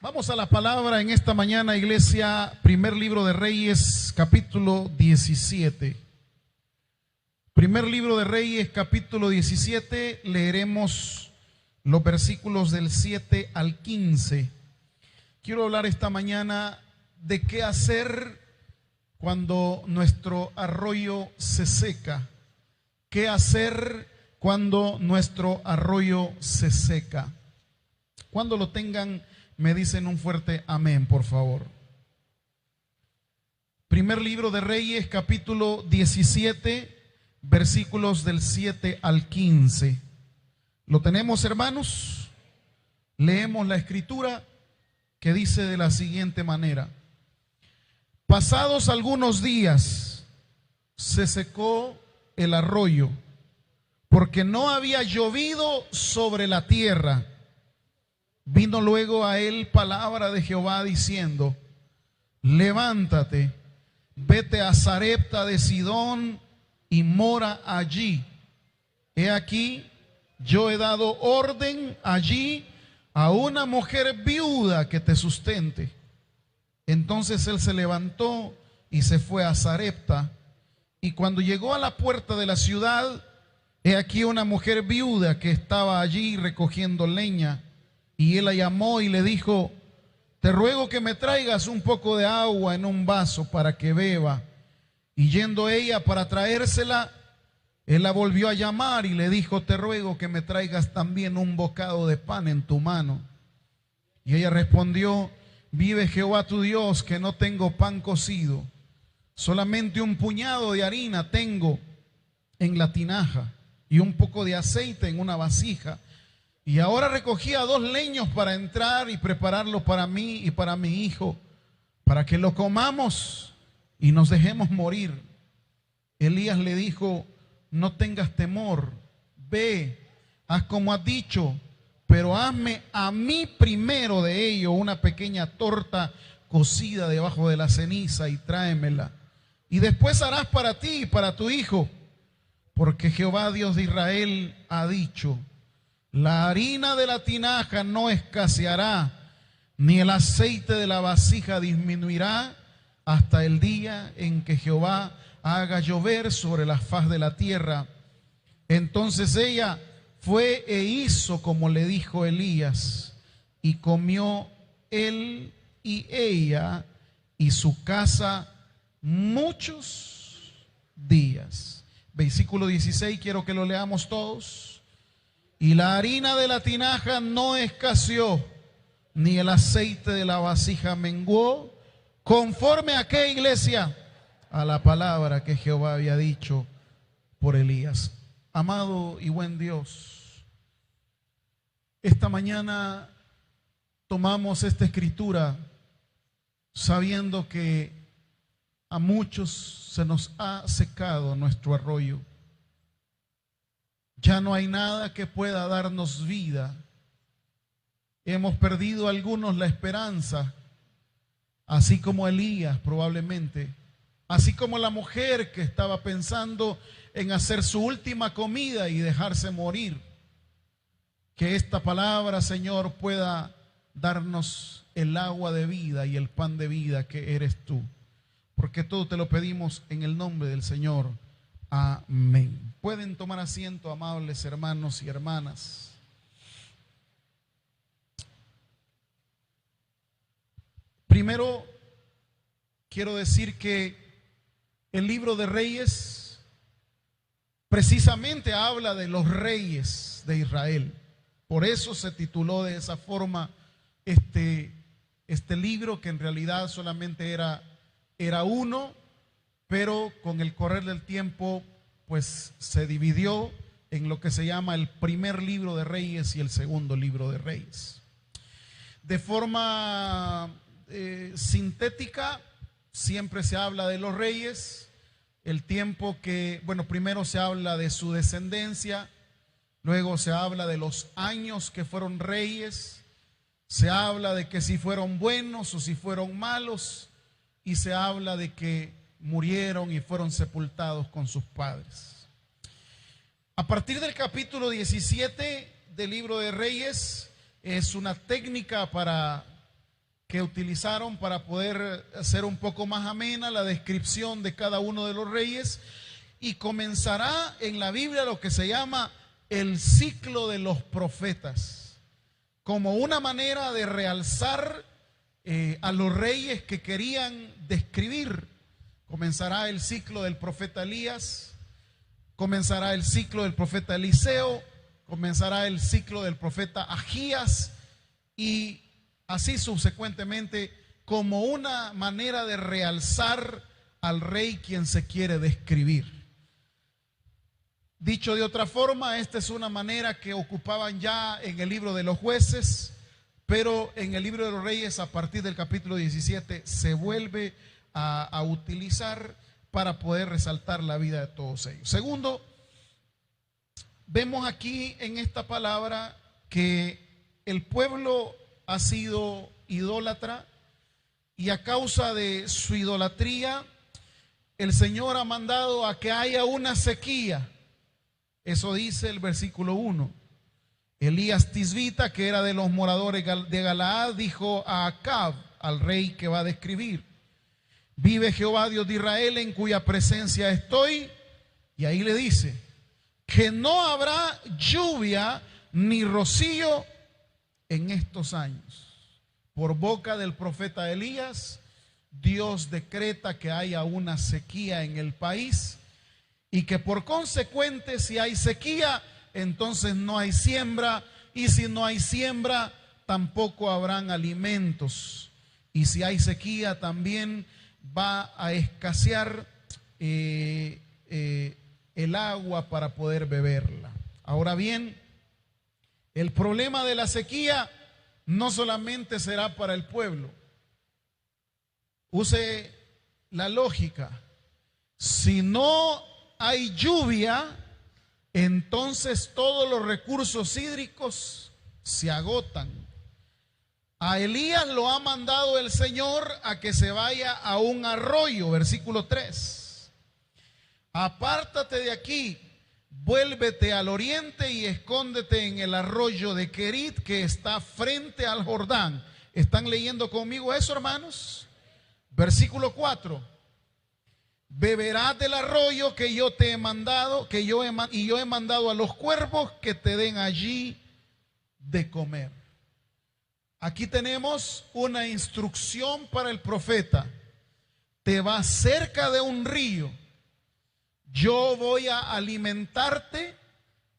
Vamos a la palabra en esta mañana, iglesia. Primer libro de Reyes, capítulo 17. Primer libro de Reyes, capítulo 17. Leeremos los versículos del 7 al 15. Quiero hablar esta mañana de qué hacer cuando nuestro arroyo se seca. ¿Qué hacer cuando nuestro arroyo se seca? Cuando lo tengan, me dicen un fuerte amén, por favor. Primer libro de Reyes, capítulo 17, versículos del 7 al 15. ¿Lo tenemos, hermanos? Leemos la escritura que dice de la siguiente manera: pasados algunos días se secó el arroyo, porque no había llovido sobre la tierra. Vino luego a él palabra de Jehová diciendo: levántate, vete a Sarepta de Sidón y mora allí. He aquí, yo he dado orden allí a una mujer viuda que te sustente. Entonces él se levantó y se fue a Sarepta. Y cuando llegó a la puerta de la ciudad, he aquí una mujer viuda que estaba allí recogiendo leña. Y él la llamó y le dijo: te ruego que me traigas un poco de agua en un vaso para que beba. Y yendo ella para traérsela, él la volvió a llamar y le dijo: te ruego que me traigas también un bocado de pan en tu mano. Y ella respondió: vive Jehová tu Dios, que no tengo pan cocido, solamente un puñado de harina tengo en la tinaja y un poco de aceite en una vasija. Y ahora recogía 2 leños para entrar y prepararlo para mí y para mi hijo, para que lo comamos y nos dejemos morir. Elías le dijo: no tengas temor, ve, haz como has dicho, pero hazme a mí primero de ello una pequeña torta cocida debajo de la ceniza y tráemela. Y después harás para ti y para tu hijo, porque Jehová Dios de Israel ha dicho: la harina de la tinaja no escaseará, ni el aceite de la vasija disminuirá, hasta el día en que Jehová haga llover sobre la faz de la tierra. Entonces ella fue e hizo como le dijo Elías, y comió él y ella y su casa muchos días. Versículo 16, quiero que lo leamos todos. Y la harina de la tinaja no escaseó, ni el aceite de la vasija menguó, conforme a qué, iglesia, a la palabra que Jehová había dicho por Elías. Amado y buen Dios, esta mañana tomamos esta escritura sabiendo que a muchos se nos ha secado nuestro arroyo. Ya no hay nada que pueda darnos vida. Hemos perdido algunos la esperanza, así como Elías probablemente, así como la mujer que estaba pensando en hacer su última comida y dejarse morir. Que esta palabra, Señor, pueda darnos el agua de vida y el pan de vida que eres tú, porque todo te lo pedimos en el nombre del Señor. Amén. Pueden tomar asiento, amables hermanos y hermanas. Primero, quiero decir que el libro de Reyes precisamente habla de los reyes de Israel. Por eso se tituló de esa forma este libro, que en realidad solamente era uno, pero con el correr del tiempo pues se dividió en lo que se llama el primer libro de Reyes y el segundo libro de Reyes. De forma sintética, siempre se habla de los reyes, el tiempo que, bueno, primero se habla de su descendencia, luego se habla de los años que fueron reyes, se habla de que si fueron buenos o si fueron malos, y se habla de que murieron y fueron sepultados con sus padres. A partir del capítulo 17 del libro de Reyes, es una técnica para que utilizaron para poder hacer un poco más amena la descripción de cada uno de los reyes, y comenzará en la Biblia lo que se llama el ciclo de los profetas, como una manera de realzar a los reyes que querían describir. Comenzará el ciclo del profeta Elías, comenzará el ciclo del profeta Eliseo, comenzará el ciclo del profeta Agías, y así subsecuentemente, como una manera de realzar al rey quien se quiere describir. Dicho de otra forma, esta es una manera que ocupaban ya en el libro de los jueces, pero en el libro de los reyes, a partir del capítulo 17, se vuelve a utilizar para poder resaltar la vida de todos ellos. Segundo, vemos aquí en esta palabra que el pueblo ha sido idólatra, y a causa de su idolatría, el Señor ha mandado a que haya una sequía. Eso dice el versículo 1. Elías Tisbita, que era de los moradores de Galaad, dijo a Acab, al rey que va a describir: vive Jehová Dios de Israel, en cuya presencia estoy. Y ahí le dice que no habrá lluvia ni rocío en estos años. Por boca del profeta Elías, Dios decreta que haya una sequía en el país, y que por consecuente, si hay sequía, entonces no hay siembra, y si no hay siembra, tampoco habrán alimentos, y si hay sequía, también va a escasear el agua para poder beberla. Ahora bien, el problema de la sequía no solamente será para el pueblo. Use la lógica. Si no hay lluvia, entonces todos los recursos hídricos se agotan. A Elías lo ha mandado el Señor a que se vaya a un arroyo, versículo 3. Apártate de aquí, vuélvete al oriente y escóndete en el arroyo de Querit, que está frente al Jordán. ¿Están leyendo conmigo eso, hermanos? Versículo 4. Beberás del arroyo que yo te he mandado, yo he mandado a los cuervos que te den allí de comer. Aquí tenemos una instrucción para el profeta. Te vas cerca de un río. Yo voy a alimentarte,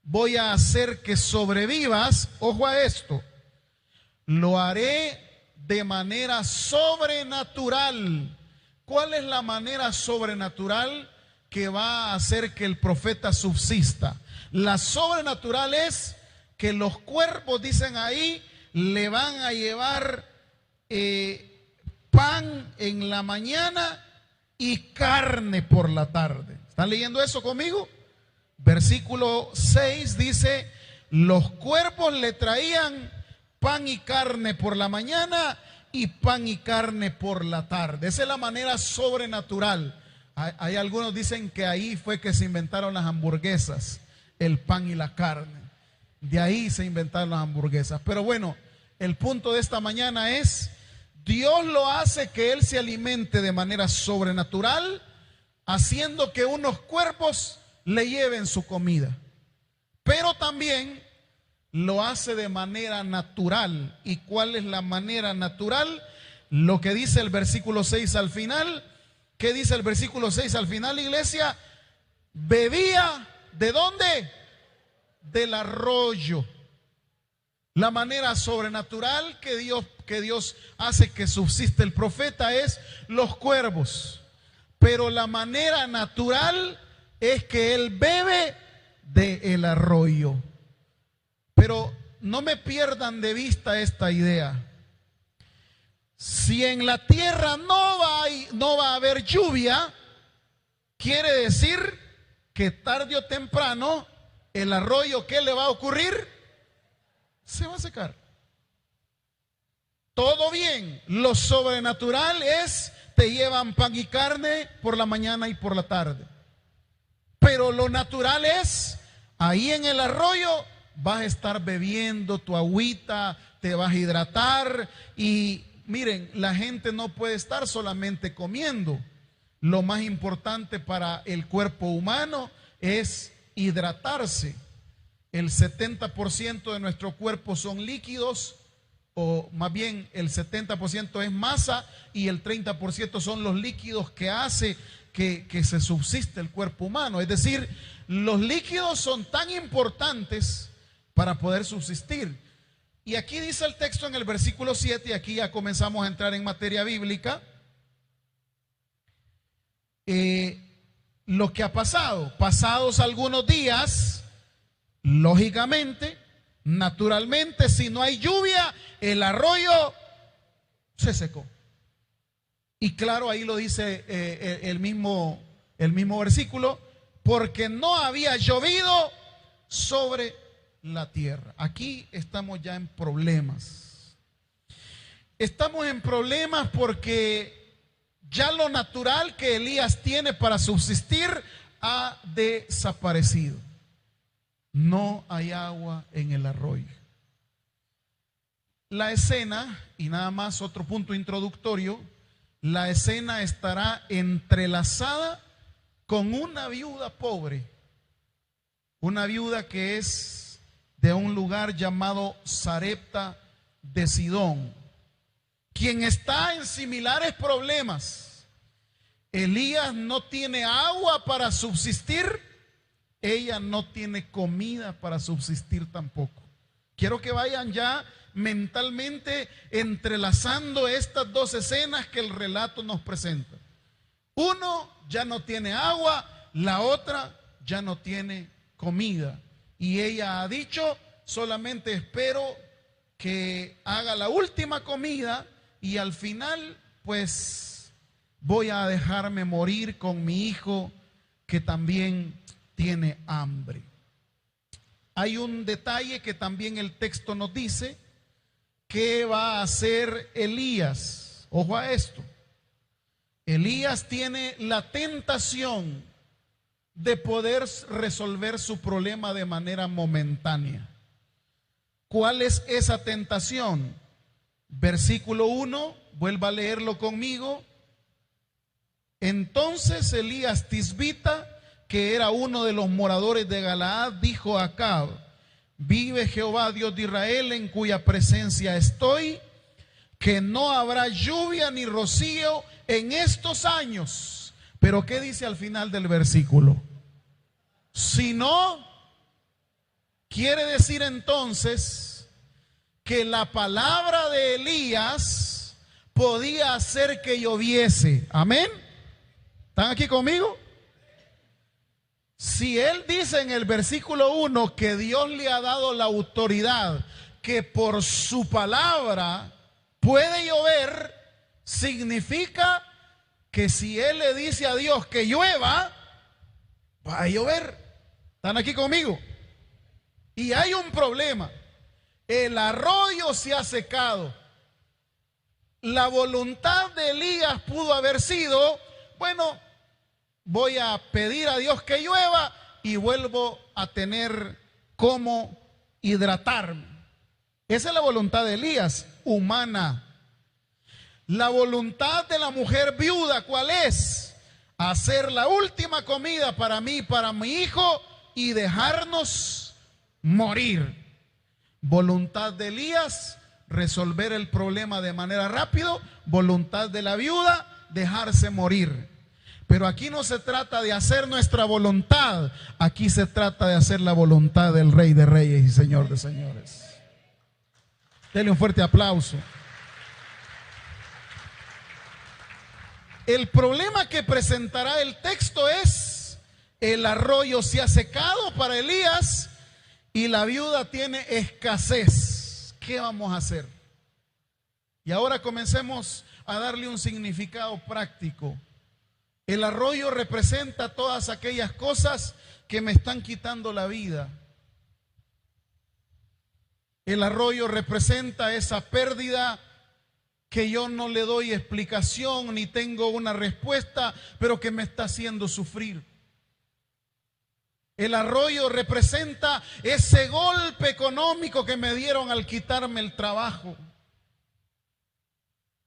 voy a hacer que sobrevivas. Ojo a esto. Lo haré de manera sobrenatural. ¿Cuál es la manera sobrenatural que va a hacer que el profeta subsista? La sobrenatural es que los cuervos, dicen ahí, le van a llevar pan en la mañana y carne por la tarde. ¿Están leyendo eso conmigo? Versículo 6 dice: los cuervos le traían pan y carne por la mañana y pan y carne por la tarde. Esa es la manera sobrenatural. Hay algunos dicen que ahí fue que se inventaron las hamburguesas, el pan y la carne. De ahí se inventaron las hamburguesas. Pero bueno, el punto de esta mañana es: Dios lo hace que Él se alimente de manera sobrenatural, haciendo que unos cuervos le lleven su comida. Pero también lo hace de manera natural. ¿Y cuál es la manera natural? Lo que dice el versículo 6 al final. ¿Qué dice el versículo 6 al final, iglesia? Bebía, ¿de dónde? Del arroyo. La manera sobrenatural que Dios hace que subsiste el profeta es los cuervos. Pero la manera natural es que él bebe del arroyo. Pero no me pierdan de vista esta idea. Si en la tierra no va a haber lluvia, quiere decir que tarde o temprano el arroyo, ¿qué le va a ocurrir? Se va a secar. Todo bien. Lo sobrenatural es: te llevan pan y carne por la mañana y por la tarde. Pero lo natural es: ahí en el arroyo vas a estar bebiendo tu agüita, te vas a hidratar y miren, la gente no puede estar solamente comiendo. Lo más importante para el cuerpo humano es hidratarse. El 70% de nuestro cuerpo son líquidos, o más bien el 70% es masa y el 30% son los líquidos que hace que se subsiste el cuerpo humano. Es decir, los líquidos son tan importantes para poder subsistir. Y aquí dice el texto en el versículo 7, y aquí ya comenzamos a entrar en materia bíblica, lo que ha pasado. Pasados algunos días, lógicamente, naturalmente, si no hay lluvia, el arroyo se secó. Y claro, ahí lo dice el mismo versículo, porque no había llovido sobre la tierra. Aquí estamos ya en problemas. Estamos en problemas porque ya lo natural que Elías tiene para subsistir ha desaparecido. No hay agua en el arroyo. La escena, y nada más otro punto introductorio, la escena estará entrelazada con una viuda pobre, una viuda que es de un lugar llamado Sarepta de Sidón, quien está en similares problemas. Elías no tiene agua para subsistir, ella no tiene comida para subsistir tampoco. Quiero que vayan ya mentalmente entrelazando estas dos escenas que el relato nos presenta. Uno ya no tiene agua, la otra ya no tiene comida. Y ella ha dicho: solamente espero que haga la última comida y al final pues voy a dejarme morir con mi hijo que también tiene hambre. Hay un detalle que también el texto nos dice: ¿qué va a hacer Elías? Ojo a esto. Elías tiene la tentación de poder resolver su problema de manera momentánea. ¿Cuál es esa tentación? Versículo 1, vuelva a leerlo conmigo. Entonces Elías Tisbita, que era uno de los moradores de Galaad, dijo a Acab: vive Jehová Dios de Israel, en cuya presencia estoy, que no habrá lluvia ni rocío en estos años. Pero ¿qué dice al final del versículo? Si no, quiere decir entonces que la palabra de Elías podía hacer que lloviese. Amén. ¿Están aquí conmigo? Si él dice en el versículo 1 que Dios le ha dado la autoridad, que por su palabra puede llover, significa que si él le dice a Dios que llueva, va a llover. ¿Están aquí conmigo? Y hay un problema. El arroyo se ha secado. La voluntad de Elías pudo haber sido: bueno, voy a pedir a Dios que llueva y vuelvo a tener cómo hidratarme. Esa es la voluntad de Elías, humana. La voluntad de la mujer viuda, ¿cuál es? Hacer la última comida para mí y para mi hijo y dejarnos morir. Voluntad de Elías, resolver el problema de manera rápida. Voluntad de la viuda, dejarse morir. Pero aquí no se trata de hacer nuestra voluntad, aquí se trata de hacer la voluntad del Rey de Reyes y Señor de Señores. Denle un fuerte aplauso. El problema que presentará el texto es: el arroyo se ha secado para Elías y la viuda tiene escasez. ¿Qué vamos a hacer? Y ahora comencemos a darle un significado práctico. El arroyo representa todas aquellas cosas que me están quitando la vida. El arroyo representa esa pérdida que yo no le doy explicación ni tengo una respuesta, pero que me está haciendo sufrir. El arroyo representa ese golpe económico que me dieron al quitarme el trabajo.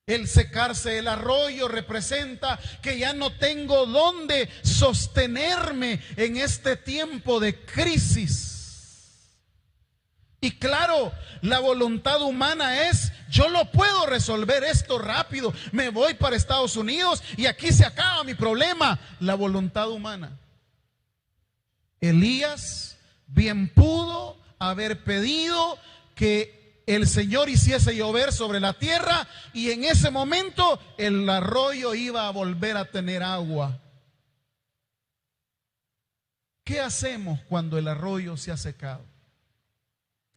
El secarse el arroyo representa que ya no tengo dónde sostenerme en este tiempo de crisis. Y claro, la voluntad humana es, yo lo puedo resolver esto rápido, me voy para Estados Unidos y aquí se acaba mi problema. La voluntad humana. Elías bien pudo haber pedido que el Señor hiciese llover sobre la tierra y en ese momento el arroyo iba a volver a tener agua. ¿Qué hacemos cuando el arroyo se ha secado?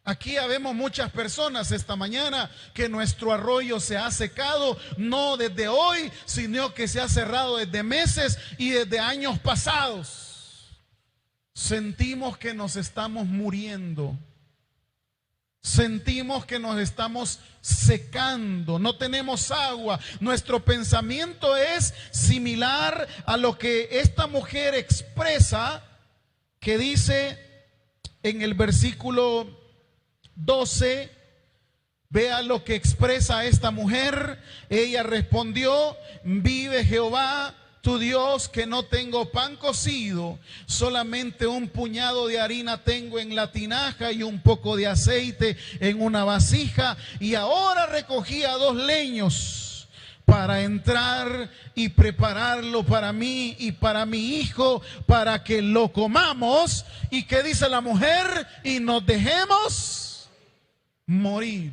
Aquí habemos muchas personas esta mañana que nuestro arroyo se ha secado, no desde hoy, sino que se ha cerrado desde meses y desde años pasados. Sentimos que nos estamos muriendo. Sentimos que nos estamos secando, no tenemos agua. Nuestro pensamiento es similar a lo que esta mujer expresa, que dice en el versículo 12, vea lo que expresa esta mujer. Ella respondió: vive Jehová tu Dios, que no tengo pan cocido, solamente un puñado de harina tengo en la tinaja y un poco de aceite en una vasija, y ahora recogía 2 leños para entrar y prepararlo para mí y para mi hijo, para que lo comamos. ¿Y qué dice la mujer? Y nos dejemos morir.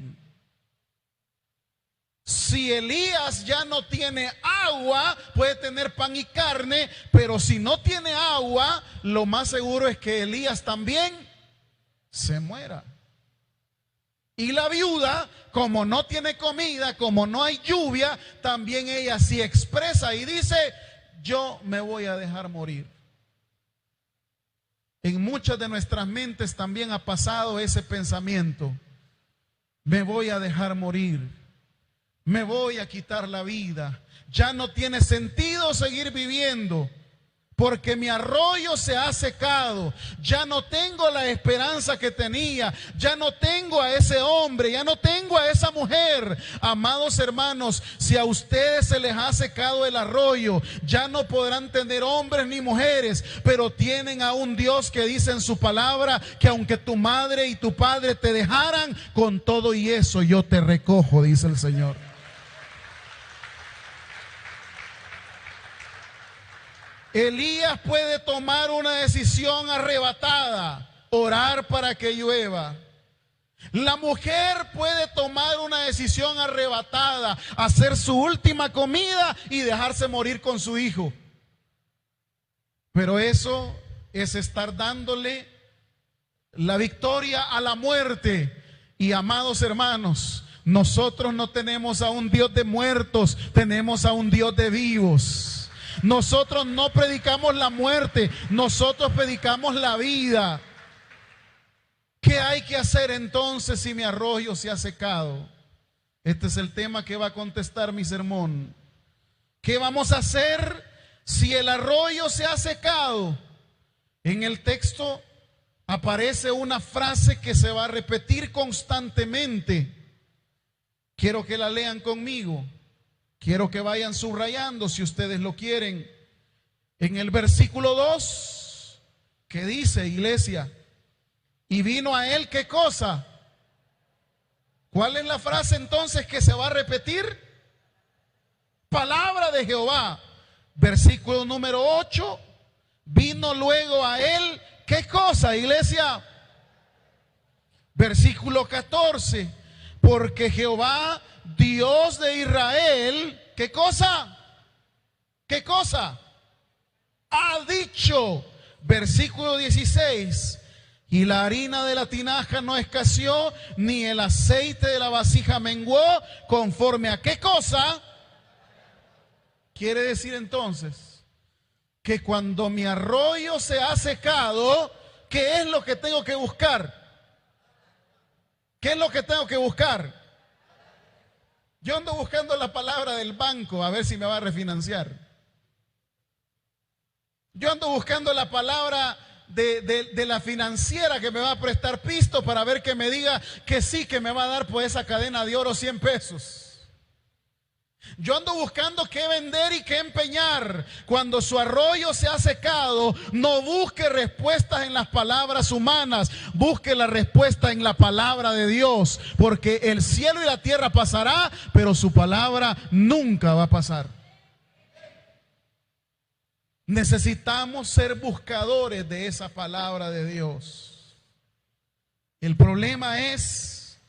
Si Elías ya no tiene agua, puede tener pan y carne, pero si no tiene agua, lo más seguro es que Elías también se muera. Y la viuda, como no tiene comida, como no hay lluvia, también ella sí expresa y dice: yo me voy a dejar morir. En muchas de nuestras mentes también ha pasado ese pensamiento: me voy a dejar morir, me voy a quitar la vida, ya no tiene sentido seguir viviendo, porque mi arroyo se ha secado, ya no tengo la esperanza que tenía, ya no tengo a ese hombre, ya no tengo a esa mujer. Amados hermanos, si a ustedes se les ha secado el arroyo, ya no podrán tener hombres ni mujeres, pero tienen a un Dios que dice en su palabra que aunque tu madre y tu padre te dejaran, con todo y eso yo te recojo, dice el Señor. Elías puede tomar una decisión arrebatada: orar para que llueva. La mujer puede tomar una decisión arrebatada: hacer su última comida y dejarse morir con su hijo. Pero eso es estar dándole la victoria a la muerte. Y amados hermanos, nosotros no tenemos a un Dios de muertos, tenemos a un Dios de vivos. Nosotros no predicamos la muerte, nosotros predicamos la vida. ¿Qué hay que hacer entonces si mi arroyo se ha secado? Este es el tema que va a contestar mi sermón. ¿Qué vamos a hacer si el arroyo se ha secado? En el texto aparece una frase que se va a repetir constantemente. Quiero que la lean conmigo. Quiero que vayan subrayando si ustedes lo quieren. En el versículo 2, ¿qué dice, iglesia? Y vino a él, ¿qué cosa? ¿Cuál es la frase entonces que se va a repetir? Palabra de Jehová. Versículo número 8. Vino luego a él, ¿qué cosa, iglesia? Versículo 14. Porque Jehová, Dios de Israel, ¿qué cosa? ¿Qué cosa? Ha dicho. Versículo 16. Y la harina de la tinaja no escaseó, ni el aceite de la vasija menguó, conforme a ¿qué cosa? Quiere decir entonces que cuando mi arroyo se ha secado, ¿qué es lo que tengo que buscar? ¿Qué es lo que tengo que buscar? Yo ando buscando la palabra del banco a ver si me va a refinanciar. Yo ando buscando la palabra de la financiera que me va a prestar pisto para ver que me diga que sí, que me va a dar por esa cadena de oro 100 pesos. Yo ando buscando qué vender y qué empeñar. Cuando su arroyo se ha secado, no busque respuestas en las palabras humanas, busque la respuesta en la palabra de Dios, porque el cielo y la tierra pasará, pero su palabra nunca va a pasar. Necesitamos ser buscadores de esa palabra de Dios. El problema es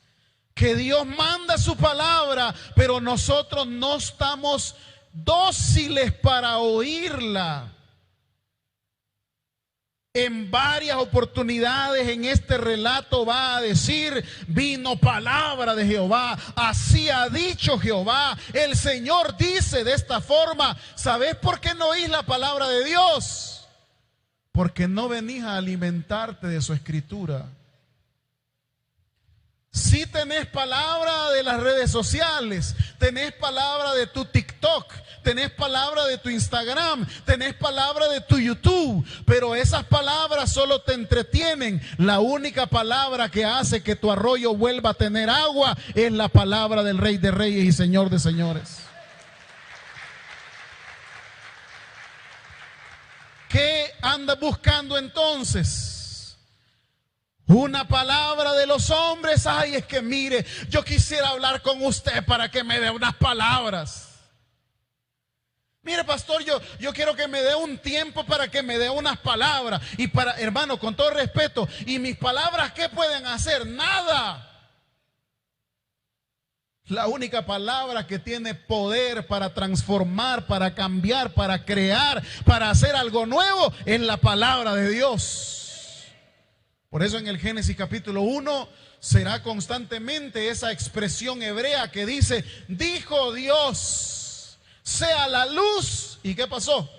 que Dios manda su palabra, pero nosotros no estamos dóciles para oírla. En varias oportunidades en este relato va a decir: vino palabra de Jehová, así ha dicho Jehová. El Señor dice de esta forma. ¿Sabes por qué no oís la palabra de Dios? Porque no venís a alimentarte de su escritura. Si tenés palabra de las redes sociales, tenés palabra de tu TikTok, tenés palabra de tu Instagram, tenés palabra de tu YouTube, pero esas palabras solo te entretienen. La única palabra que hace que tu arroyo vuelva a tener agua es la palabra del Rey de Reyes y Señor de Señores. ¿Qué andas buscando entonces? Una palabra de los hombres. Ay, es que mire, yo quisiera hablar con usted para que me dé unas palabras. Mire, pastor, yo quiero que me dé un tiempo para que me dé unas palabras. Y para, hermano, con todo respeto, ¿y mis palabras qué pueden hacer? Nada. La única palabra que tiene poder para transformar, para cambiar, para crear, para hacer algo nuevo es la palabra de Dios. Por eso en el Génesis capítulo 1 será constantemente esa expresión hebrea que dice: dijo Dios, sea la luz. ¿Y qué pasó?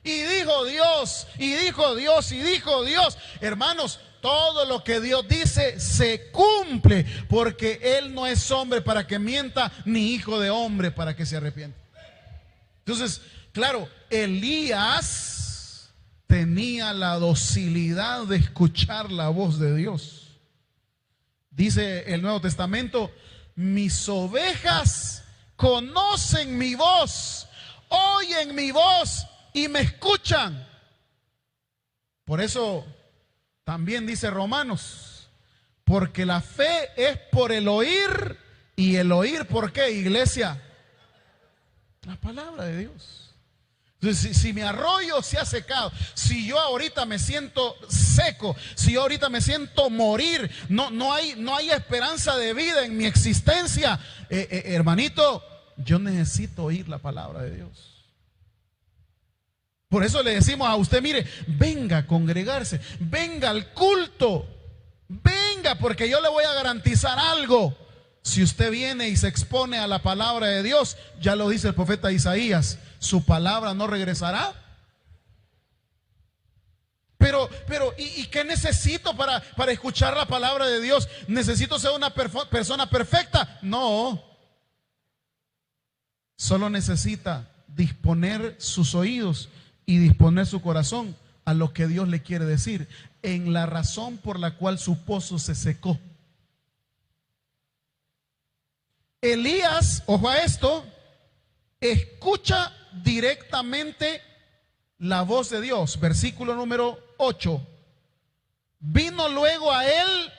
Y dijo Dios, y dijo Dios, y dijo Dios. Hermanos, todo lo que Dios dice se cumple, porque Él no es hombre para que mienta, ni hijo de hombre para que se arrepienta. Entonces, claro, Elías tenía la docilidad de escuchar la voz de Dios. Dice el Nuevo Testamento: mis ovejas conocen mi voz, oyen mi voz y me escuchan. Por eso también dice Romanos: porque la fe es por el oír, y el oír, ¿por qué, iglesia? La palabra de Dios. Entonces, si mi arroyo se ha secado, si yo ahorita me siento seco, si yo ahorita me siento morir, no hay esperanza de vida en mi existencia, hermanito, yo necesito oír la palabra de Dios. Por eso le decimos a usted: mire, venga a congregarse, venga al culto, venga, porque yo le voy a garantizar algo. Si usted viene y se expone a la palabra de Dios, ya lo dice el profeta Isaías, su palabra no regresará. Pero ¿y qué necesito para escuchar la palabra de Dios? ¿Necesito ser una persona perfecta? No. Solo necesita disponer sus oídos y disponer su corazón a lo que Dios le quiere decir, en la razón por la cual su pozo se secó. Elías, ojo a esto, escucha directamente la voz de Dios. Versículo número 8. Vino luego a él,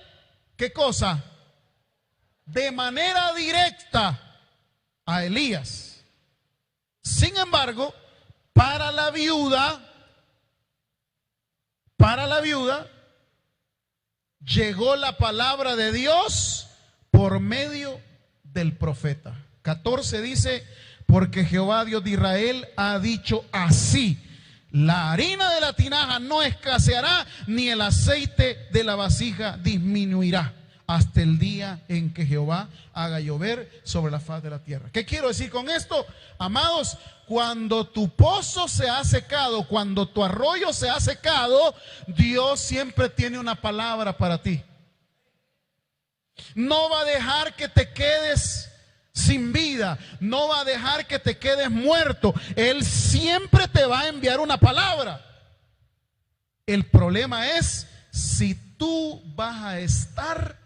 ¿qué cosa? De manera directa a Elías. Sin embargo, para la viuda, llegó la palabra de Dios por medio del profeta. 14 dice: porque Jehová Dios de Israel ha dicho así: la harina de la tinaja no escaseará, ni el aceite de la vasija disminuirá, hasta el día en que Jehová haga llover sobre la faz de la tierra. ¿Qué quiero decir con esto, amados? Cuando tu pozo se ha secado, cuando tu arroyo se ha secado, Dios siempre tiene una palabra para ti. No va a dejar que te quedes sin vida, no va a dejar que te quedes muerto. Él siempre te va a enviar una palabra. El problema es si tú vas a estar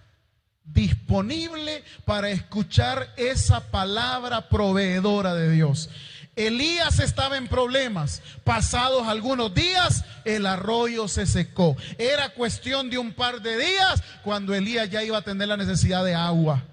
disponible para escuchar esa palabra proveedora de Dios. Elías estaba en problemas. Pasados algunos días, el arroyo se secó. Era cuestión de un par de días cuando Elías ya iba a tener la necesidad de agua.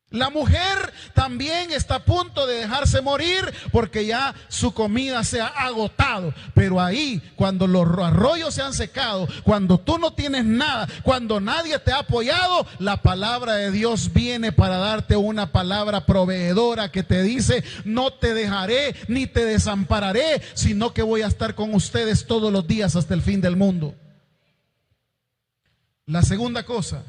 La mujer también está a punto de dejarse morir porque ya su comida se ha agotado. Pero ahí, cuando los arroyos se han secado, cuando tú no tienes nada, cuando nadie te ha apoyado, la palabra de Dios viene para darte una palabra proveedora que te dice: no te dejaré ni te desampararé, sino que voy a estar con ustedes todos los días hasta el fin del mundo. La segunda cosa.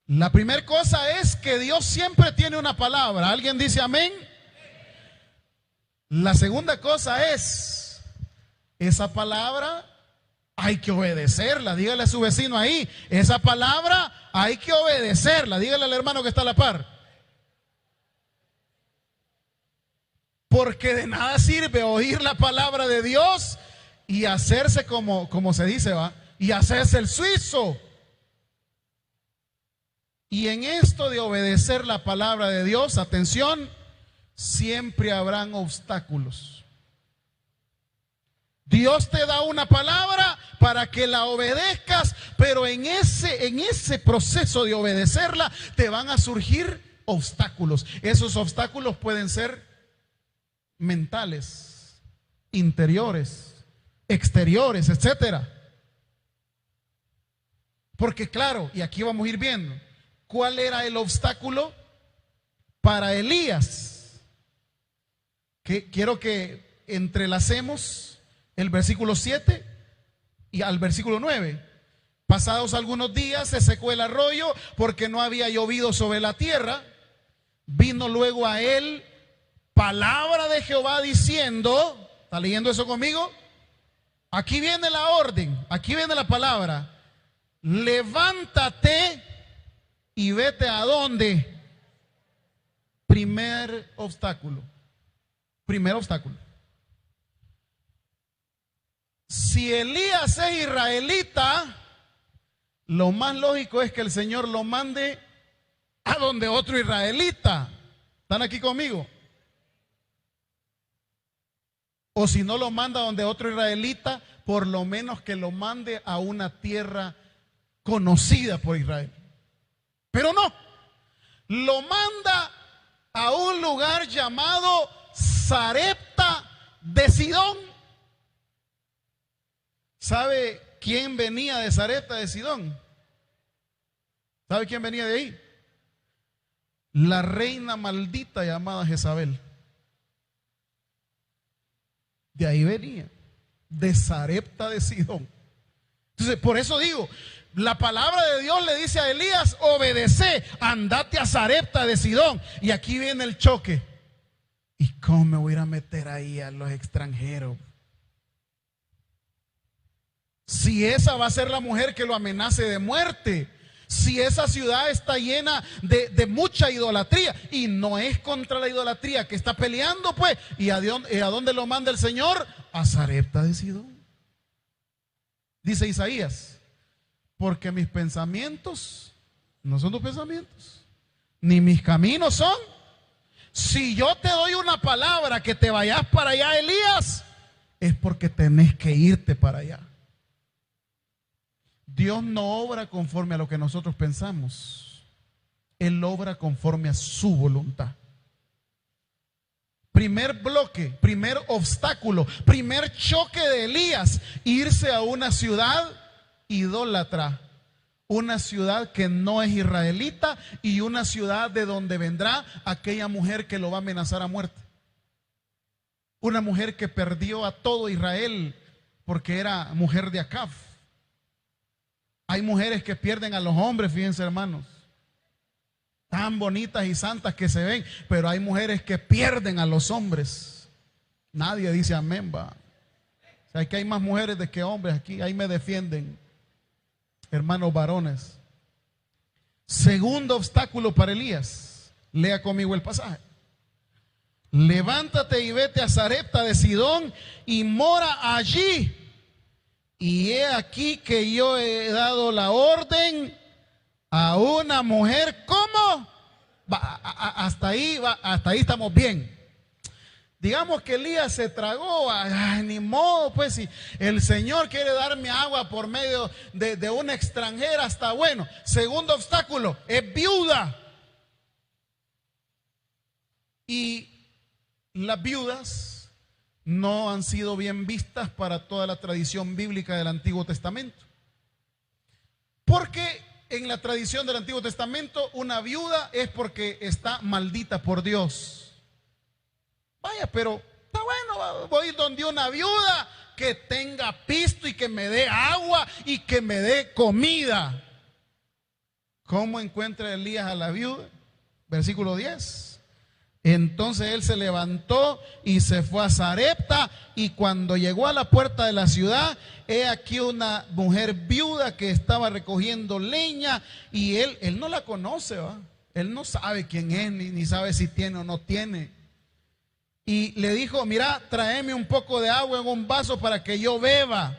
La primera cosa es que Dios siempre tiene una palabra. ¿Alguien dice amén? La segunda cosa es, esa palabra hay que obedecerla. Dígale a su vecino ahí, esa palabra hay que obedecerla. Dígale al hermano que está a la par. Porque de nada sirve oír la palabra de Dios y hacerse como se dice, ¿va? Y hacerse el suizo. Y en esto de obedecer la palabra de Dios, atención, siempre habrán obstáculos. Dios te da una palabra para que la obedezcas, pero en ese proceso de obedecerla te van a surgir obstáculos. Esos obstáculos pueden ser mentales, interiores, exteriores, etcétera. Porque claro, y aquí vamos a ir viendo, ¿cuál era el obstáculo para Elías? Quiero que entrelacemos el versículo 7 y al versículo 9. Pasados algunos días se secó el arroyo porque no había llovido sobre la tierra. Vino luego a él palabra de Jehová diciendo, ¿está leyendo eso conmigo? Aquí viene la orden, aquí viene la palabra. Levántate y vete a dónde. Primer obstáculo. Si Elías es israelita, lo más lógico es que el Señor lo mande a donde otro israelita. ¿Están aquí conmigo? O si no lo manda a donde otro israelita, por lo menos que lo mande a una tierra conocida por Israel. Pero no, lo manda a un lugar llamado Sarepta de Sidón. ¿Sabe quién venía de Sarepta de Sidón? ¿Sabe quién venía de ahí? La reina maldita llamada Jezabel. De ahí venía, de Sarepta de Sidón. Entonces, por eso digo, la palabra de Dios le dice a Elías: obedece, andate a Sarepta de Sidón. Y aquí viene el choque. ¿Y cómo me voy a ir a meter ahí a los extranjeros? Si esa va a ser la mujer que lo amenace de muerte, si esa ciudad está llena de mucha idolatría, y no es contra la idolatría que está peleando, pues, ¿y a dónde lo manda el Señor? A Sarepta de Sidón. Dice Isaías: porque mis pensamientos no son tus pensamientos, ni mis caminos son. Si yo te doy una palabra que te vayas para allá, Elías, es porque tenés que irte para allá. Dios no obra conforme a lo que nosotros pensamos. Él obra conforme a su voluntad. Primer bloque, primer obstáculo, primer choque de Elías: irse a una ciudad idólatra, una ciudad que no es israelita y una ciudad de donde vendrá aquella mujer que lo va a amenazar a muerte. Una mujer que perdió a todo Israel porque era mujer de Acab. Hay mujeres que pierden a los hombres, fíjense hermanos, tan bonitas y santas que se ven, pero hay mujeres que pierden a los hombres. Nadie dice amén, va. O sea, que hay más mujeres que hombres aquí, ahí me defienden, hermanos varones. Segundo obstáculo para Elías, lea conmigo el pasaje. Levántate y vete a Sarepta de Sidón y mora allí. Y he aquí que yo he dado la orden a una mujer, ¿cómo? Hasta ahí estamos bien. Digamos que Elías se tragó, ay, ni modo, pues si el Señor quiere darme agua por medio de una extranjera, está bueno. Segundo obstáculo, es viuda. Y las viudas no han sido bien vistas para toda la tradición bíblica del Antiguo Testamento. Porque en la tradición del Antiguo Testamento una viuda es porque está maldita por Dios. Vaya, pero está bueno, voy donde una viuda que tenga pisto y que me dé agua y que me dé comida. ¿Cómo encuentra Elías a la viuda? Versículo 10. Entonces él se levantó y se fue a Sarepta, y cuando llegó a la puerta de la ciudad, he aquí una mujer viuda que estaba recogiendo leña, y él no la conoce, ¿va? Él no sabe quién es, ni sabe si tiene o no tiene. Y le dijo, mira, tráeme un poco de agua en un vaso para que yo beba.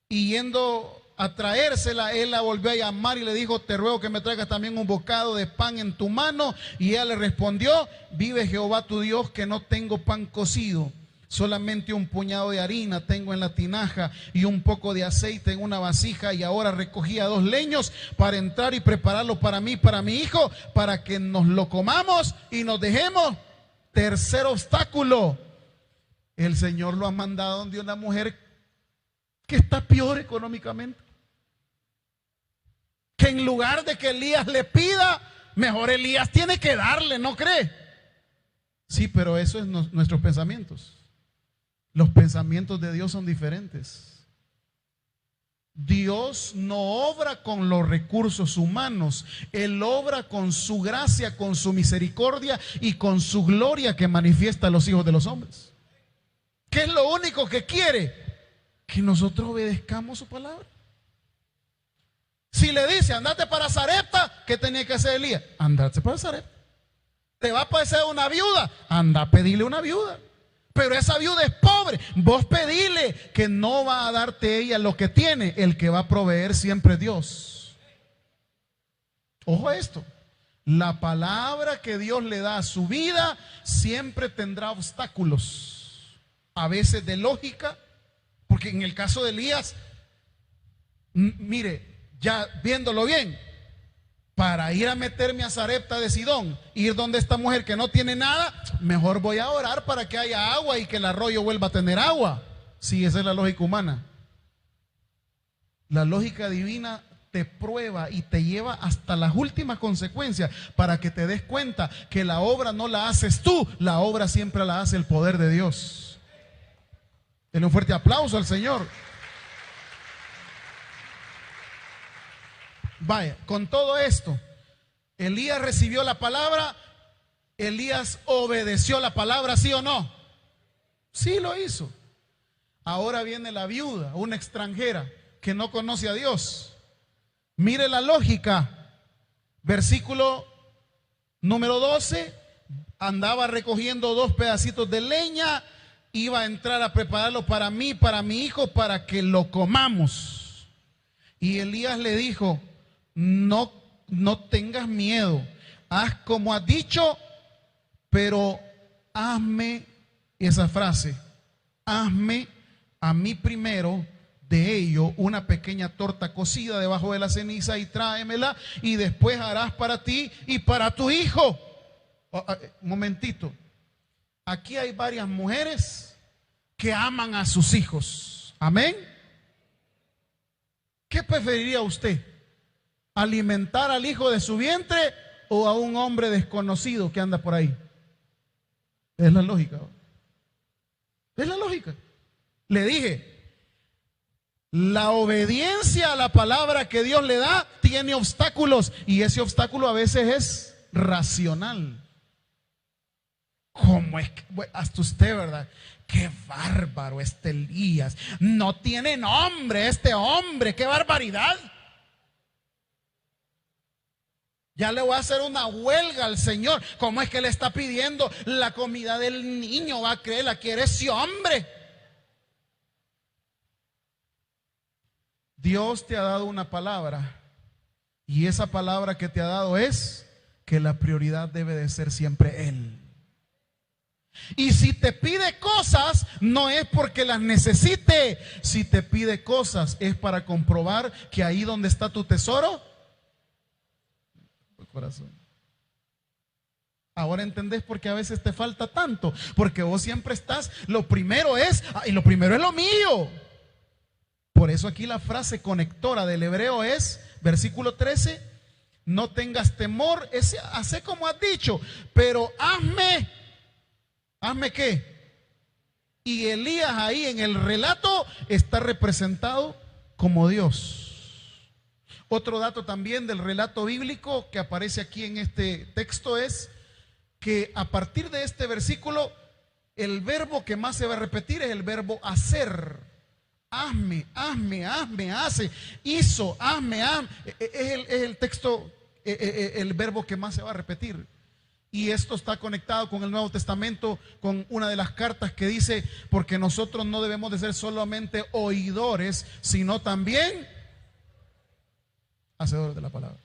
Y yendo a traérsela, él la volvió a llamar y le dijo, te ruego que me traigas también un bocado de pan en tu mano. Y ella le respondió, vive Jehová tu Dios que no tengo pan cocido, solamente un puñado de harina tengo en la tinaja y un poco de aceite en una vasija, y ahora recogía 2 leños para entrar y prepararlo para mí, para mi hijo, para que nos lo comamos y nos dejemos. Tercer obstáculo, el Señor lo ha mandado donde una mujer que está peor económicamente, que en lugar de que Elías le pida, mejor Elías tiene que darle, ¿no cree? Sí, pero eso es nuestros pensamientos. Los pensamientos de Dios son diferentes. Dios no obra con los recursos humanos, Él obra con su gracia, con su misericordia y con su gloria que manifiesta a los hijos de los hombres. ¿Qué es lo único que quiere? Que nosotros obedezcamos su palabra. Si le dice, andate para Sarepta, ¿qué tenía que hacer Elías? Andate para Sarepta. ¿Te va a parecer una viuda? Anda a pedirle una viuda. Pero esa viuda es pobre. Vos pedile, que no va a darte ella lo que tiene. El que va a proveer siempre es Dios. Ojo a esto. La palabra que Dios le da a su vida siempre tendrá obstáculos. A veces de lógica. Porque en el caso de Elías, mire, ya viéndolo bien, para ir a meterme a Sarepta de Sidón, ir donde esta mujer que no tiene nada, mejor voy a orar para que haya agua y que el arroyo vuelva a tener agua. Sí, esa es la lógica humana. La lógica divina te prueba y te lleva hasta las últimas consecuencias para que te des cuenta que la obra no la haces tú, la obra siempre la hace el poder de Dios. Denle un fuerte aplauso al Señor. Vaya, con todo esto, Elías recibió la palabra, Elías obedeció la palabra, ¿sí o no? Sí lo hizo. Ahora viene la viuda, una extranjera que no conoce a Dios. Mire la lógica. Versículo número 12, andaba recogiendo 2 pedacitos de leña, iba a entrar a prepararlo para mí, para mi hijo, para que lo comamos. Y Elías le dijo, no tengas miedo, haz como has dicho, pero hazme, esa frase, hazme a mí primero de ello una pequeña torta cocida debajo de la ceniza y tráemela, y después harás para ti y para tu hijo. Un momentito, aquí hay varias mujeres que aman a sus hijos, amén. ¿Qué preferiría usted? ¿Alimentar al hijo de su vientre o a un hombre desconocido que anda por ahí? Es la lógica. Es la lógica. Le dije, la obediencia a la palabra que Dios le da tiene obstáculos, y ese obstáculo a veces es racional. ¿Cómo es que, hasta usted, verdad? Qué bárbaro este Elías. No tiene nombre este hombre, qué barbaridad. Ya le voy a hacer una huelga al Señor. ¿Cómo es que le está pidiendo la comida del niño? Va a creer, la quiere ese hombre. Dios te ha dado una palabra Y esa palabra que te ha dado es que la prioridad debe de ser siempre Él. Y si te pide cosas, no es porque las necesite. Si te pide cosas, es para comprobar que ahí donde está tu tesoro, tu corazón. Ahora entendés por qué a veces te falta tanto. Porque vos siempre estás, lo primero es, y lo primero es lo mío. Por eso aquí la frase conectora del hebreo es, versículo 13, no tengas temor, hace como has dicho, pero hazme ¿qué? Y Elías ahí en el relato está representado como Dios. Otro dato también del relato bíblico que aparece aquí en este texto es que a partir de este versículo el verbo que más se va a repetir es el verbo hacer. Hazme, hace, hizo, hazme. Es el texto, el verbo que más se va a repetir. Y esto está conectado con el Nuevo Testamento, con una de las cartas que dice, porque nosotros no debemos de ser solamente oidores, sino también hacedores de la palabra.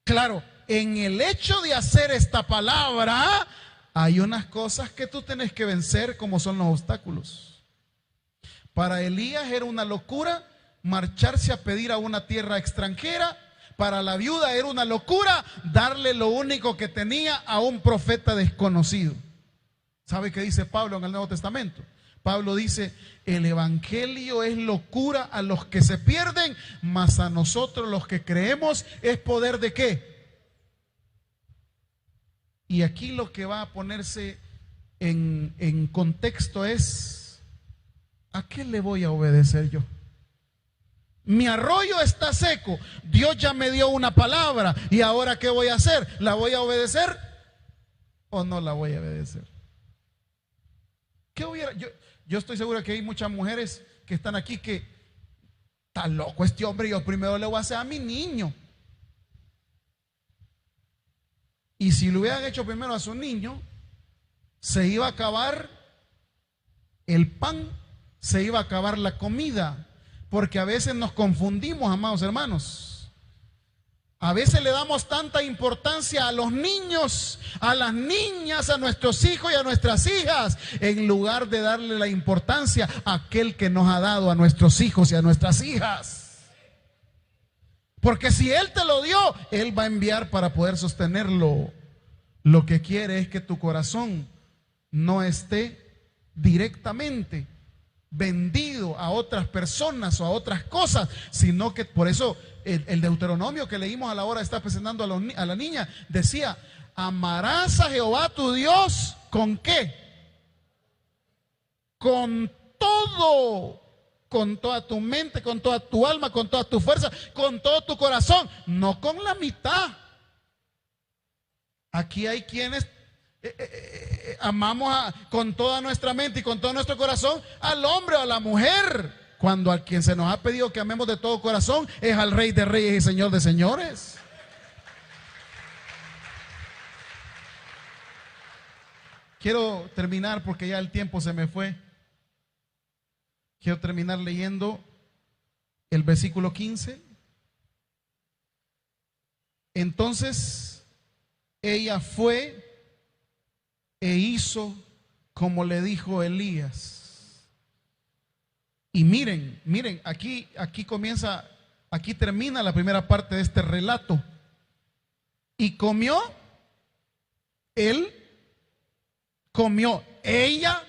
Claro, en el hecho de hacer esta palabra, hay unas cosas que tú tienes que vencer, como son los obstáculos. Para Elías era una locura marcharse a pedir a una tierra extranjera. Para la viuda era una locura darle lo único que tenía a un profeta desconocido. ¿Sabe qué dice Pablo en el Nuevo Testamento? Pablo dice, el evangelio es locura a los que se pierden, mas a nosotros los que creemos es poder ¿de qué? Y aquí lo que va a ponerse en contexto es, ¿a qué le voy a obedecer yo? Mi arroyo está seco. Dios ya me dio una palabra. ¿Y ahora qué voy a hacer? ¿La voy a obedecer o no la voy a obedecer? ¿Qué hubiera? Yo estoy seguro que hay muchas mujeres que están aquí que está loco este hombre. Yo primero le voy a hacer a mi niño. Y si lo hubieran hecho primero a su niño, se iba a acabar el pan, se iba a acabar la comida. Porque a veces nos confundimos, amados hermanos. A veces le damos tanta importancia a los niños, a las niñas, a nuestros hijos y a nuestras hijas, en lugar de darle la importancia a aquel que nos ha dado a nuestros hijos y a nuestras hijas. Porque si Él te lo dio, Él va a enviar para poder sostenerlo. Lo que quiere es que tu corazón no esté directamente vendido a otras personas o a otras cosas, sino que por eso el Deuteronomio que leímos a la hora de estar presentando a la niña decía, amarás a Jehová tu Dios ¿con qué? Con todo, con toda tu mente, con toda tu alma, con toda tu fuerza, con todo tu corazón, no con la mitad. Aquí hay quienes amamos con toda nuestra mente y con todo nuestro corazón al hombre o a la mujer, cuando a quien se nos ha pedido que amemos de todo corazón es al Rey de Reyes y Señor de Señores. Quiero terminar porque ya el tiempo se me fue. Quiero terminar leyendo el versículo 15. Entonces ella fue e hizo como le dijo Elías. Y miren, aquí comienza, aquí termina la primera parte de este relato. Y comió él, comió ella,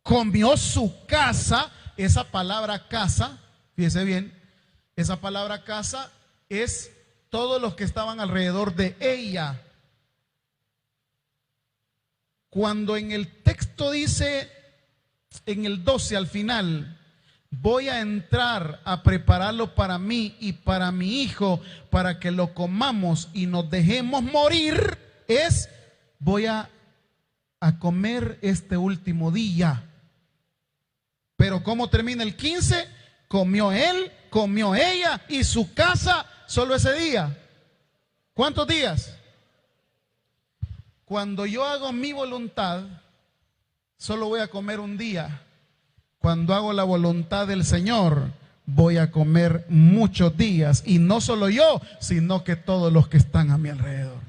comió su casa. Esa palabra casa, fíjese bien, esa palabra casa es todos los que estaban alrededor de ella. Cuando en el texto dice, en el 12 al final, voy a entrar a prepararlo para mí y para mi hijo, para que lo comamos y nos dejemos morir, es voy a comer este último día. Pero ¿cómo termina el 15? Comió él, comió ella y su casa solo ese día. ¿Cuántos días? Cuando yo hago mi voluntad, solo voy a comer un día. Cuando hago la voluntad del Señor, voy a comer muchos días, y no solo yo, sino que todos los que están a mi alrededor.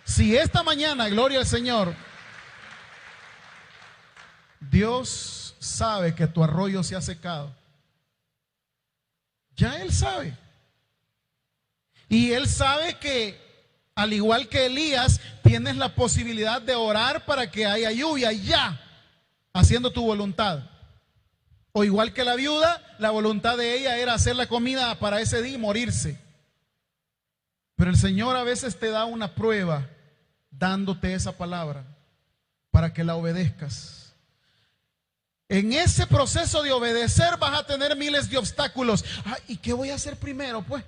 Si esta mañana, gloria al Señor, Dios sabe que tu arroyo se ha secado, ya Él sabe. Y Él sabe que, al igual que Elías, tienes la posibilidad de orar para que haya lluvia ya, haciendo tu voluntad. O igual que la viuda, la voluntad de ella era hacer la comida para ese día y morirse. Pero el Señor a veces te da una prueba dándote esa palabra para que la obedezcas. En ese proceso de obedecer vas a tener miles de obstáculos. ¿Y qué voy a hacer primero, pues?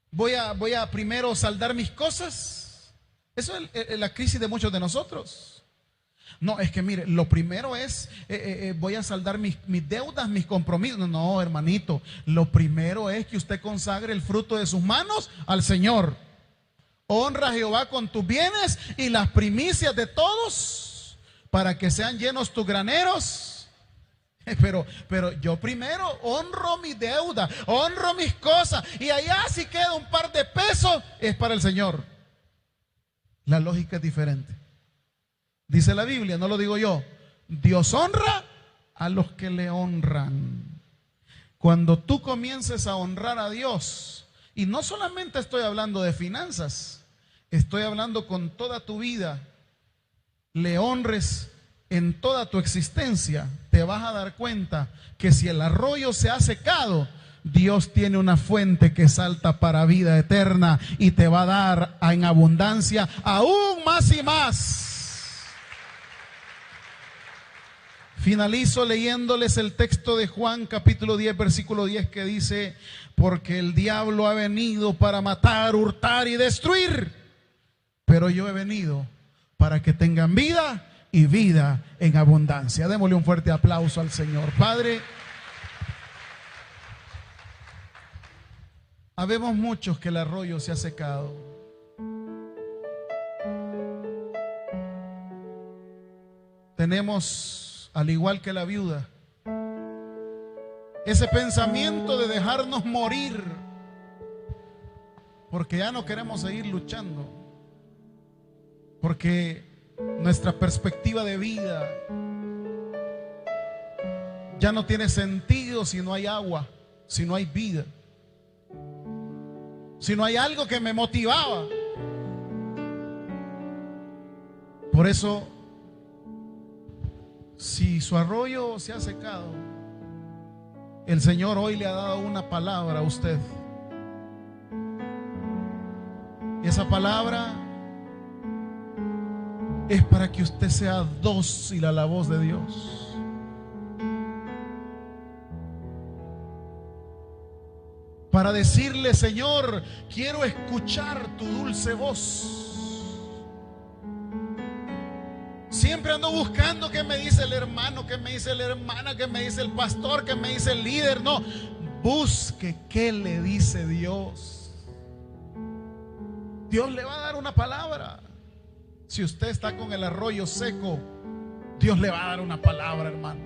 Voy a primero saldar mis cosas. Eso es la crisis de muchos de nosotros. No, es que mire, lo primero es, voy a saldar mis deudas, mis compromisos. No, hermanito, lo primero es que usted consagre el fruto de sus manos al Señor. Honra a Jehová con tus bienes y las primicias de todos, para que sean llenos tus graneros. Pero yo primero honro mi deuda, honro mis cosas, y allá si queda un par de pesos, es para el Señor. La lógica es diferente. Dice la Biblia, no lo digo yo, Dios honra a los que le honran. Cuando tú comiences a honrar a Dios, y no solamente estoy hablando de finanzas, estoy hablando con toda tu vida, le honres en toda tu existencia, te vas a dar cuenta que si el arroyo se ha secado, Dios tiene una fuente que salta para vida eterna y te va a dar en abundancia aún más y más. Finalizo leyéndoles el texto de Juan capítulo 10 versículo 10 que dice: porque el diablo ha venido para matar, hurtar y destruir, pero yo he venido para que tengan vida y vida en abundancia. Démosle un fuerte aplauso al Señor. Padre, habemos muchos que el arroyo se ha secado. Tenemos, al igual que la viuda, ese pensamiento de dejarnos morir porque ya no queremos seguir luchando, porque nuestra perspectiva de vida ya no tiene sentido si no hay agua, si no hay vida, si no hay algo que me motivaba. Por eso, si su arroyo se ha secado, el Señor hoy le ha dado una palabra a usted. Y esa palabra es para que usted sea dócil a la voz de Dios. Para decirle: Señor, quiero escuchar tu dulce voz. Siempre ando buscando qué me dice el hermano, qué me dice la hermana, qué me dice el pastor, qué me dice el líder. No, busque qué le dice Dios. Dios le va a dar una palabra. Si usted está con el arroyo seco, Dios le va a dar una palabra, hermano.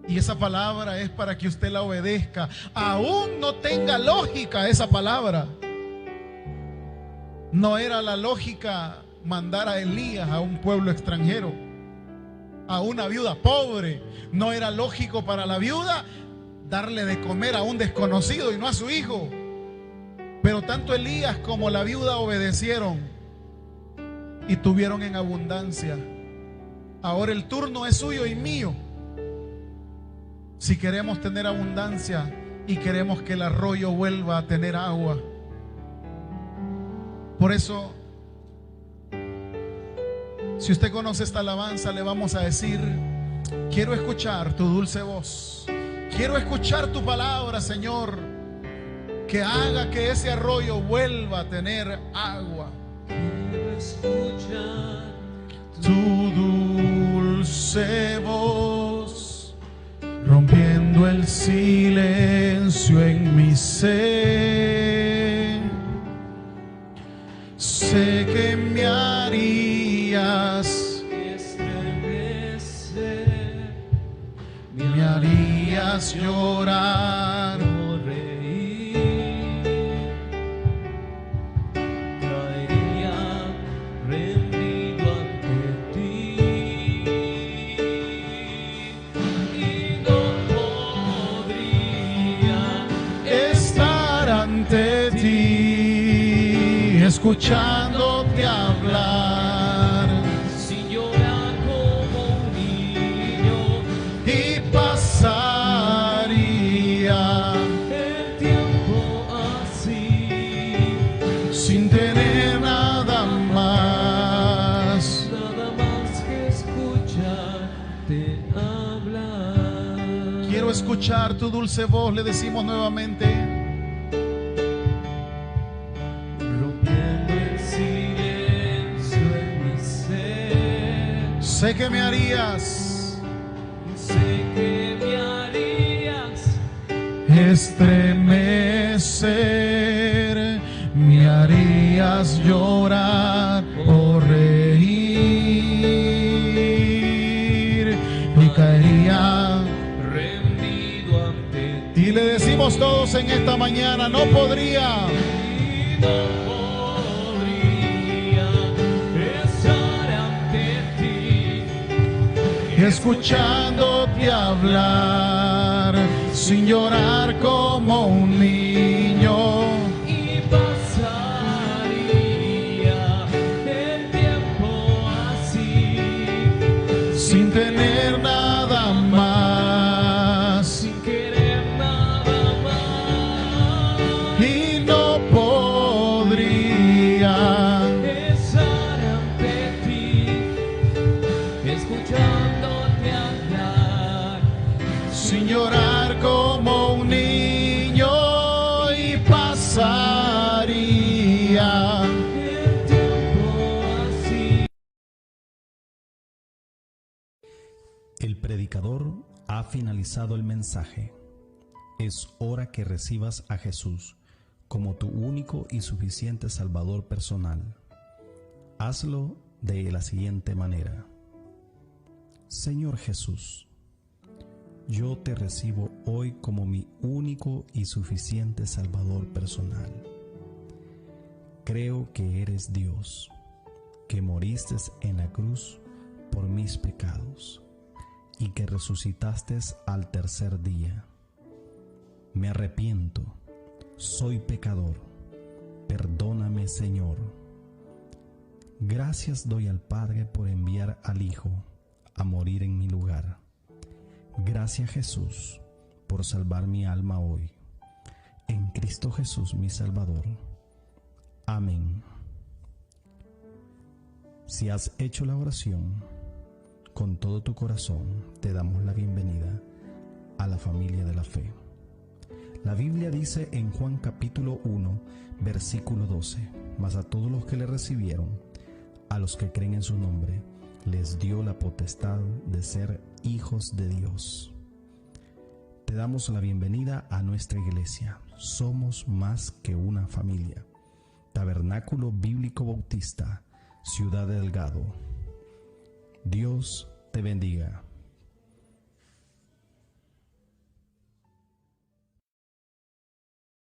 Y esa palabra es para que usted la obedezca. Aún no tenga lógica esa palabra. No era la lógica mandar a Elías a un pueblo extranjero, a una viuda pobre. No era lógico para la viuda darle de comer a un desconocido y no a su hijo. Pero tanto Elías como la viuda obedecieron y tuvieron en abundancia. Ahora el turno es suyo y mío. Si queremos tener abundancia y queremos que el arroyo vuelva a tener agua. Por eso, si usted conoce esta alabanza, le vamos a decir: quiero escuchar tu dulce voz. Quiero escuchar tu palabra, Señor, que haga que ese arroyo vuelva a tener agua. Quiero escuchar Tu dulce voz, rompiendo el silencio en mi ser. Sé que me harías estremecer harías llorar. o reír, caería rendido ante ti y no podría Estar ante ti, escuchándote hablar sin llorar como un niño. y pasaría El tiempo así, sin tener nada más. nada más que escucharte hablar. Quiero escuchar tu dulce voz, le decimos nuevamente. Rompiendo el silencio en mi ser, Sé que me harías sé que me harías estremecer, me harías llorar o reír y caería. rendido ante ti. Y le decimos todos en esta mañana, no podría Y no podría estar ante ti, escuchándote hablar sin llorar como un niño. y pasaría el tiempo así, Sin tener nada más sin querer nada más, y no podría estar ante ti, escuchándote hablar, sin llorar como un niño y pasaría. el tiempo así. El predicador ha finalizado el mensaje. Es hora que recibas a Jesús como tu único y suficiente Salvador personal. Hazlo de la siguiente manera. Señor Jesús, yo te recibo hoy como mi único y suficiente Salvador personal. Creo que eres Dios, que moriste en la cruz por mis pecados y que resucitaste al tercer día. Me arrepiento, soy pecador, perdóname, Señor. Gracias doy al Padre por enviar al Hijo a morir en mi lugar. Gracias, Jesús, por salvar mi alma hoy. En Cristo Jesús, mi Salvador. Amén. Si has hecho la oración con todo tu corazón, te damos la bienvenida a la familia de la fe. La Biblia dice en Juan capítulo 1, versículo 12, mas a todos los que le recibieron, a los que creen en su nombre, les dio la potestad de ser hijos de Dios. Te damos la bienvenida a nuestra iglesia. Somos más que una familia. Tabernáculo Bíblico Bautista, Ciudad Delgado. Dios te bendiga.